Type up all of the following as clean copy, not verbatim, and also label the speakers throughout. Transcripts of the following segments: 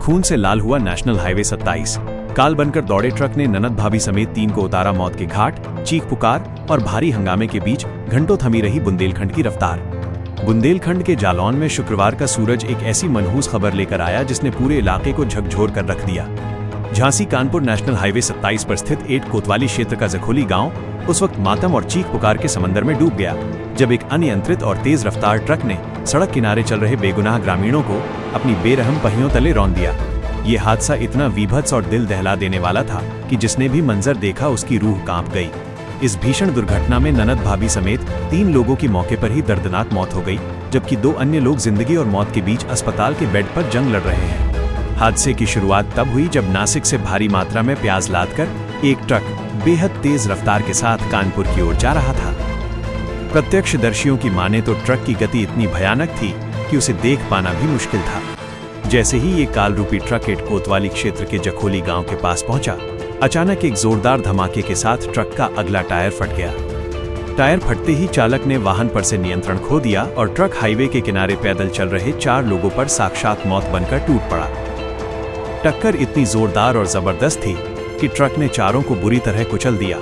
Speaker 1: खून से लाल हुआ नेशनल हाईवे 27। काल बनकर दौड़े ट्रक ने ननद भाभी समेत 3 को उतारा मौत के घाट। चीख पुकार और भारी हंगामे के बीच घंटों थमी रही बुंदेलखंड की रफ्तार। बुंदेलखंड के जालौन में शुक्रवार का सूरज एक ऐसी मनहूस खबर लेकर आया जिसने पूरे इलाके को झकझोर कर रख दिया। झांसी कानपुर नेशनल हाईवे 27 पर स्थित 8 कोतवाली क्षेत्र का जखोली गांव उस वक्त मातम और चीख पुकार के समंदर में डूब गया जब एक अनियंत्रित और तेज रफ्तार ट्रक ने सड़क किनारे चल रहे बेगुनाह ग्रामीणों को अपनी बेरहम पहियों तले रौंद दिया। ये हादसा इतना वीभत्स और दिल दहला देने वाला था कि जिसने भी मंजर देखा उसकी रूह कांप गई। इस भीषण दुर्घटना में ननद भाभी समेत 3 लोगों की मौके पर ही दर्दनाक मौत हो गई, जबकि 2 अन्य लोग जिंदगी और मौत के बीच अस्पताल के बेड पर जंग लड़ रहे हैं। हादसे की शुरुआत तब हुई जब नासिक से भारी मात्रा में प्याज लादकर एक ट्रक बेहद तेज रफ्तार के साथ कानपुर की ओर जा रहा था। प्रत्यक्षदर्शियों की माने तो ट्रक की गति इतनी भयानक थी कि उसे देख पाना भी मुश्किल था। जैसे ही ये काल रूपी ट्रक 8 कोतवाली क्षेत्र के जखोली गांव के पास पहुंचा, अचानक एक जोरदार धमाके के साथ ट्रक का अगला टायर फट गया। टायर फटते ही चालक ने वाहन पर से नियंत्रण खो दिया और ट्रक हाईवे के किनारे पैदल चल रहे 4 लोगों पर साक्षात मौत बनकर टूट पड़ा। टक्कर इतनी जोरदार और जबरदस्त थी कि ट्रक ने चारों को बुरी तरह कुचल दिया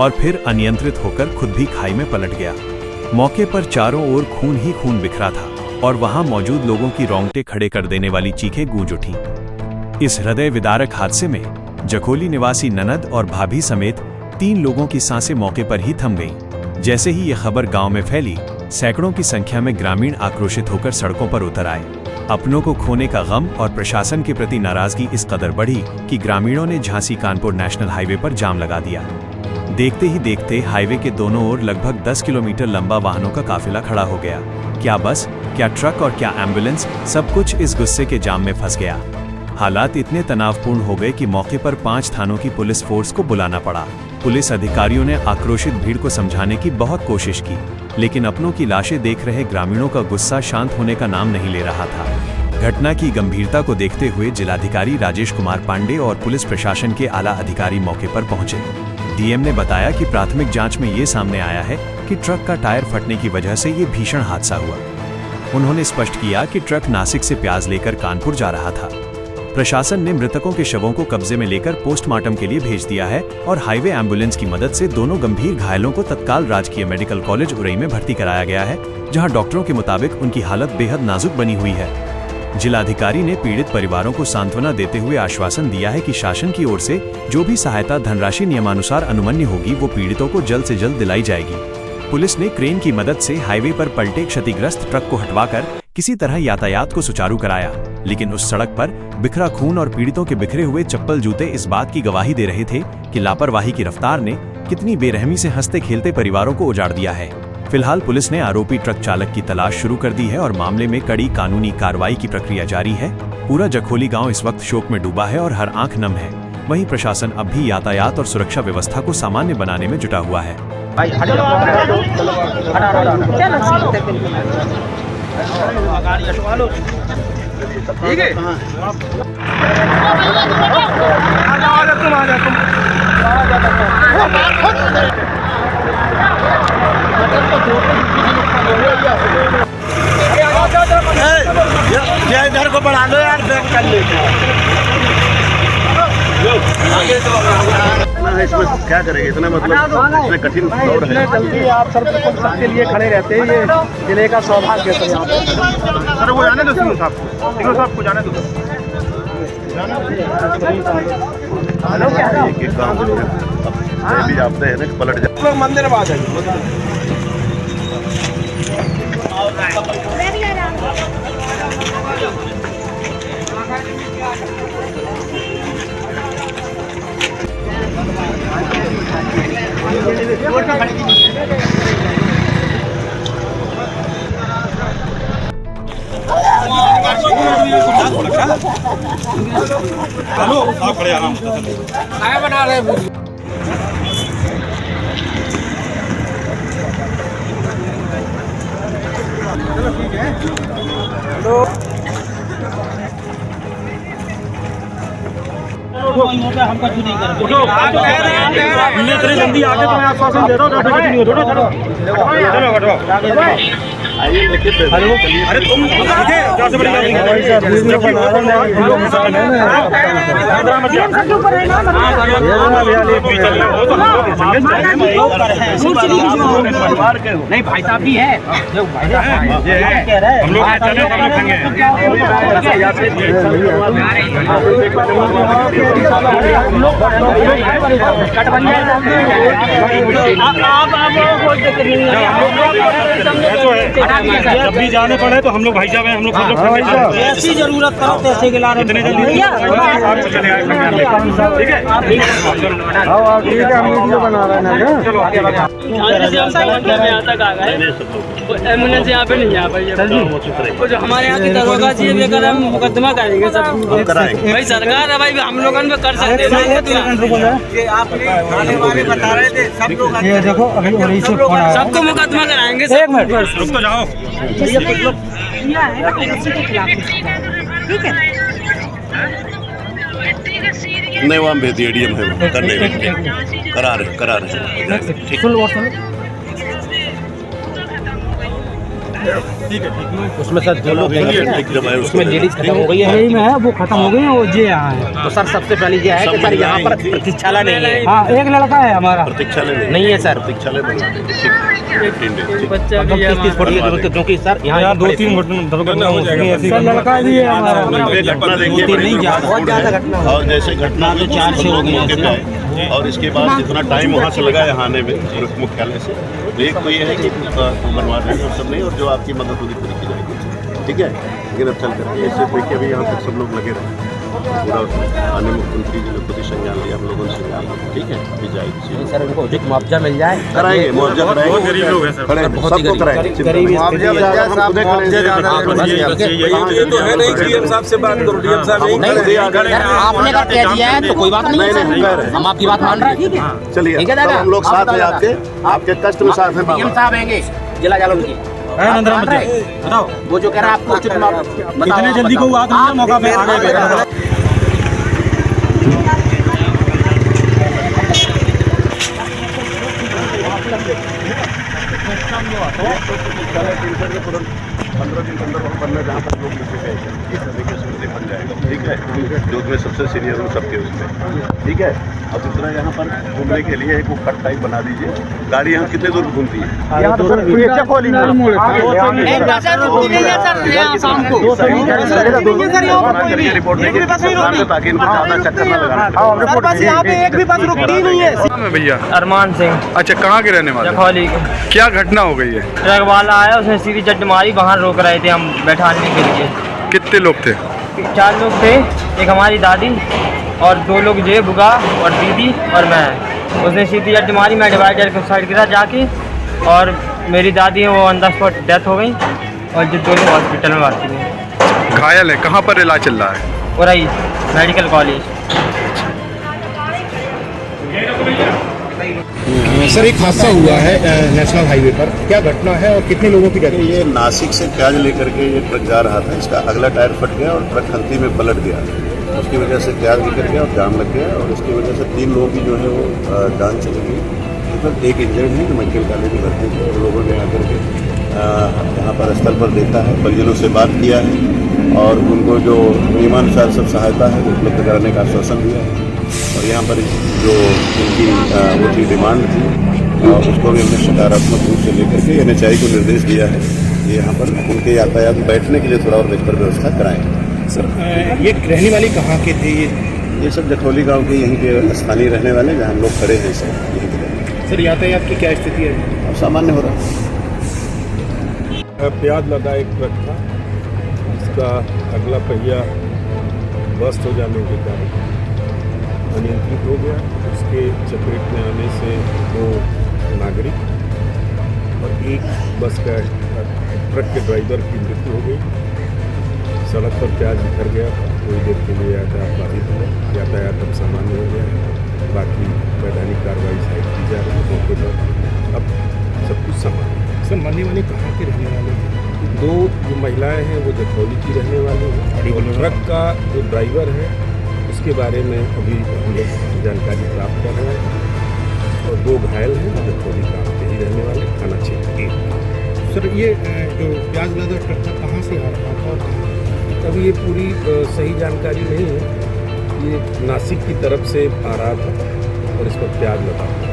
Speaker 1: और फिर अनियंत्रित होकर खुद भी खाई में पलट गया। मौके पर चारों ओर खून ही खून बिखरा था और वहां मौजूद लोगों की रोंगटे खड़े कर देने वाली चीखें गूंज उठीं। इस हृदय विदारक हादसे में जखोली निवासी ननद और भाभी समेत 3 लोगों की सांसें मौके पर ही थम गईं। जैसे ही ये खबर गांव में फैली, सैकड़ों की संख्या में ग्रामीण आक्रोशित होकर सड़कों पर उतर आए। अपनों को खोने का गम और प्रशासन के प्रति नाराजगी इस कदर बढ़ी कि ग्रामीणों ने झांसी कानपुर नेशनल हाईवे पर जाम लगा दिया। देखते ही देखते हाईवे के दोनों ओर लगभग 10 किलोमीटर लंबा वाहनों का काफिला खड़ा हो गया। क्या बस, क्या ट्रक और क्या एम्बुलेंस, सब कुछ इस गुस्से के जाम में फंस गया। हालात इतने तनावपूर्ण हो गए कि मौके पर 5 थानों की पुलिस फोर्स को बुलाना पड़ा। पुलिस अधिकारियों ने आक्रोशित भीड़ को समझाने की बहुत कोशिश की, लेकिन अपनों की लाशें देख रहे ग्रामीणों का गुस्सा शांत होने का नाम नहीं ले रहा था। घटना की गंभीरता को देखते हुए जिलाधिकारी राजेश कुमार पांडे और पुलिस प्रशासन के आला अधिकारी मौके पर पहुंचे। डीएम ने बताया कि प्राथमिक जांच में ये सामने आया है कि ट्रक का टायर फटने की वजह से ये भीषण हादसा हुआ। उन्होंने स्पष्ट किया कि ट्रक नासिक से प्याज लेकर कानपुर जा रहा था। प्रशासन ने मृतकों के शवों को कब्जे में लेकर पोस्टमार्टम के लिए भेज दिया है और हाईवे एम्बुलेंस की मदद से दोनों गंभीर घायलों को तत्काल राजकीय मेडिकल कॉलेज उरई में भर्ती कराया गया है, जहां डॉक्टरों के मुताबिक उनकी हालत बेहद नाजुक बनी हुई है। जिलाधिकारी ने पीड़ित परिवारों को सांत्वना देते हुए आश्वासन दिया है कि शासन की ओर से जो भी सहायता धनराशि नियमानुसार अनुमन्य होगी वो पीड़ितों को जल्द से जल्द दिलाई जाएगी। पुलिस ने क्रेन की मदद से हाईवे पर पलटे क्षतिग्रस्त ट्रक को हटवाकर किसी तरह यातायात को सुचारू कराया, लेकिन उस सड़क पर बिखरा खून और पीड़ितों के बिखरे हुए चप्पल जूते इस बात की गवाही दे रहे थे कि लापरवाही की रफ्तार ने कितनी बेरहमी से हंसते खेलते परिवारों को उजाड़ दिया है। फिलहाल पुलिस ने आरोपी ट्रक चालक की तलाश शुरू कर दी है और मामले में कड़ी कानूनी कार्रवाई की प्रक्रिया जारी है। पूरा जखोली गांव इस वक्त शोक में डूबा है और हर आंख नम है। वहीं प्रशासन अब भी यातायात और सुरक्षा व्यवस्था को सामान्य बनाने में जुटा हुआ है।
Speaker 2: ठीक है, इधर को बढ़ा लो यार, बैक कर ले। इसमें क्या करेंगे, इतना मतलब इतने कठिन दौड़ है। जल्दी आप सर सबके लिए खड़े रहते हैं, ये जिले का सौभाग्य है। सर वो जाने दो, सिंह साहब को जाने दो। एक काम भी आपने है ना, पलट जाए लोग मंदिर में आ जाएंगे। चलो आप खड़े आराम से बना रहे। हेलो, हमका चुनी कर इतनी जल्दी आगे तो मैं आश्वासन दे रहा हूँ। चलो, अरे तुम
Speaker 3: नहीं भाई साहब भी है, हम लोग जब भी जाने पड़े तो हम लोग भाई साहब हैं, हम लोग ऐसी जरूरत पड़े पैसे के लारे इतने जल्दी ठीक है,
Speaker 2: वीडियो बना रहे हैं।
Speaker 3: चलो आगे एम्बुलेंस यहाँ पे नहीं आ पाई है, जो हमारे यहाँ की दरोगा जी लेकर हम मुकदमा करेंगे सब भाई सरकार है भाई, हम लोग कर सकते हैं। बता रहे थे सब लोग देखो सबको मुकदमा कराएंगे। एक मिनट रुक तो जाओ, ठीक है
Speaker 4: नहीं वहाँ भेज दिया डीएम है करने करा रहे ठीक है।
Speaker 3: उसमें सर जो लोग
Speaker 4: उसमें
Speaker 3: लेडीज खत्म हो गई है, में है वो खत्म हो गई है, वो ये यहाँ है। तो सर सबसे पहले ये है कि सर यहाँ पर प्रतीक्षालय नहीं है। हाँ एक लड़का है हमारा,
Speaker 4: प्रतीक्षालय
Speaker 3: नहीं है सर,
Speaker 4: प्रतीक्षालय
Speaker 3: क्योंकि सर यहाँ 2-3 लड़का भी है हमारा।
Speaker 4: घटना देखिए बहुत ज्यादा घटना और जैसे घटना
Speaker 3: तो 4 से हो गई है
Speaker 4: और इसके बाद जितना टाइम वहाँ से लगा यहाँ आने में मुख्यालय से, तो एक तो ये है कि बनवा रहे हैं सब नहीं, और जो आपकी मदद होगी पूरी की जाएगी, ठीक है। लेकिन अब चल कर ऐसे देखिए अभी यहाँ तक सब लोग लगे रहे पूरा आने मुख्यमंत्री जी ने खुद ही संज्ञान लिया, हम लोगों ने संज्ञान लिया, ठीक है अभी जाएगी सर। उनको उचित मुआवजा मिल जाए, कराएंगे मुआवजा कराएंगे, बहुत गरीब लोग हैं सर, सबको कराएंगे मुआवजा।
Speaker 3: आपने कह दिया है तो कोई बात नहीं, हम आपकी बात मान रहे हैं, ठीक है
Speaker 4: चलिए हम लोग साथ हैं, आपके कष्ट में साथ हैं।
Speaker 3: साहब आएंगे जिला जालौन की, वो जो कह रहा है आपको उचित कितने जल्दी को मौका पे आगे
Speaker 4: जहाँ पर लोग इस तरीके से बन जाएगा, ठीक है, जो उसमें सबसे सीनियर हूँ सबके उसमें, ठीक है। अब दूसरा यहाँ पर घूमने के लिए एक वो कट टाइप बना दीजिए, गाड़ी यहाँ कितने दूर घूमती है, रिपोर्ट देंगे ताकि इनको ज़्यादा चक्कर न लगाना।
Speaker 5: भैया
Speaker 3: अरमान सिंह,
Speaker 5: अच्छा कहाँ के रहने वाले? क्या घटना हो गई है?
Speaker 3: ट्रक वाला आया, उसने सीधी जट मारी, वहाँ रोक रहे थे हम बैठाने के लिए।
Speaker 5: कितने लोग थे?
Speaker 3: 4 लोग थे, एक हमारी दादी और 2 लोग जे बुगा और दीदी और मैं। उसने सीधी जट मारी, मैं डिवाइडर के साइड गिरा जाके, और मेरी दादी है वो ऑन द स्पॉट डेथ हो गई, और जो 2 लोग हॉस्पिटल में भर्ती हैं।
Speaker 5: घायल है, कहाँ पर इलाज चल रहा है?
Speaker 3: और आई मेडिकल कॉलेज।
Speaker 6: सर एक हादसा हुआ है नेशनल हाईवे पर, क्या घटना है और कितने लोगों की डेथ हुई?
Speaker 4: ये नासिक से प्याज लेकर के ये ट्रक जा रहा था, इसका अगला टायर फट गया और ट्रक खंती में पलट गया, उसकी वजह से प्याज निकल गया और जाम लग गया, और उसकी वजह से 3 लोगों की जो है वो जान चली गई। मतलब एक इंजर्ड है जो मेडिकल कॉलेज में भर्ती थे, और लोगों ने आकर के यहाँ पर स्थल पर देखा है, परिजनों से बात किया है, और उनको जो नियमानुसार सब सहायता है वो उपलब्ध कराने का आश्वासन दिया है। और यहाँ पर जो उनकी वो थी डिमांड थी, उसको भी हमने सकारात्मक रूप से लेकर के NHI को निर्देश दिया है कि यहाँ पर उनके यातायात बैठने के लिए थोड़ा और बेहतर व्यवस्था कराएँ।
Speaker 6: सर ये रहने वाले कहाँ के थे?
Speaker 4: ये सब जखौली गांव के यहीं के स्थानीय रहने वाले, जहाँ हम लोग खड़े हैं सब यहीं के।
Speaker 6: सर यातायात की क्या स्थिति है?
Speaker 4: अब सामान्य हो रहा है।
Speaker 7: प्याज लदा एक ट्रक था, इसका अगला पहिया बस्ट हो जाने के कारण अनियंत्रित हो गया। उसके चपेट में आने से 2 नागरिक और एक बस का ट्रक के ड्राइवर की मृत्यु हो गई। सड़क पर प्याज बिखर गया, थोड़ी देर के लिए यातायात बाधित हुआ, यातायात अब सामान्य हो गया है। बाकी वैधानिक कार्रवाई साइड की जा रही है, मौके पर अब सब कुछ सामान्य।
Speaker 6: सर मरने वाले कहाँ के रहने वाले हैं?
Speaker 7: 2 जो महिलाएं हैं वो जखौली की रहने वाली हैं, और ट्रक का जो ड्राइवर है उसके बारे में अभी हम लोग जानकारी प्राप्त कर रहे हैं, और 2 घायल हैं जो जखौली गाँव के ही रहने वाले, थाना क्षेत्र 1।
Speaker 6: सर ये जो प्याज लदा ट्रक था कहाँ से आ रहा था और कहाँ?
Speaker 7: अभी ये पूरी सही जानकारी नहीं है। ये नासिक की तरफ से आ रहा था और इस पर प्याज लगा।